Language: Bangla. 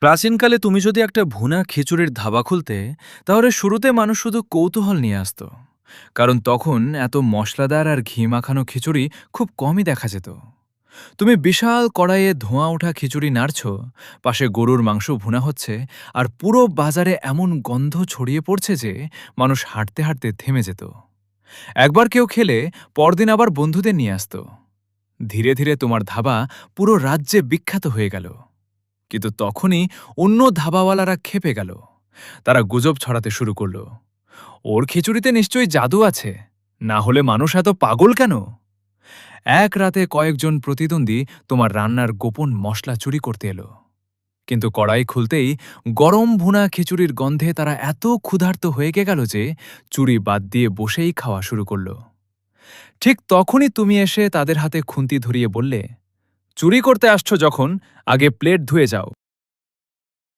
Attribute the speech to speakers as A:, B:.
A: প্রাচীনকালে তুমি যদি একটা ভুনা খিচুড়ির ধাবা খুলতে, তাহলে শুরুতে মানুষ শুধু কৌতূহল নিয়ে আসতো। কারণ তখন এত মশলাদার আর ঘি মাখানো খিচুড়ি খুব কমই দেখা যেত। তুমি বিশাল কড়াইয়ে ধোঁয়া ওঠা খিচুড়ি নাড়ছ, পাশে গরুর মাংস ভুনা হচ্ছে, আর পুরো বাজারে এমন গন্ধ ছড়িয়ে পড়ছে যে মানুষ হাঁটতে হাঁটতে থেমে যেত। একবার কেউ খেলে পরদিন আবার বন্ধুদের নিয়ে আসতো। ধীরে ধীরে তোমার ধাবা পুরো রাজ্যে বিখ্যাত হয়ে গেল। কিন্তু তখনই অন্য ধাবাওয়ালারা ক্ষেপে গেল। তারা গুজব ছড়াতে শুরু করল, ওর খিচুড়িতে নিশ্চয়ই জাদু আছে, না হলে মানুষ এত পাগল কেন? এক রাতে কয়েকজন প্রতিদ্বন্দ্বী তোমার রান্নার গোপন মশলা চুরি করতে এলো। কিন্তু কড়াই খুলতেই গরম ভুনা খিচুড়ির গন্ধে তারা এত ক্ষুধার্ত হয়ে গেল যে চুরি বাদ দিয়ে বসেই খাওয়া শুরু করল। ঠিক তখনই তুমি এসে তাদের হাতে খুন্তি ধরিয়ে বললে, চুরি করতে আসছো যখন, আগে প্লেট ধুয়ে যাও।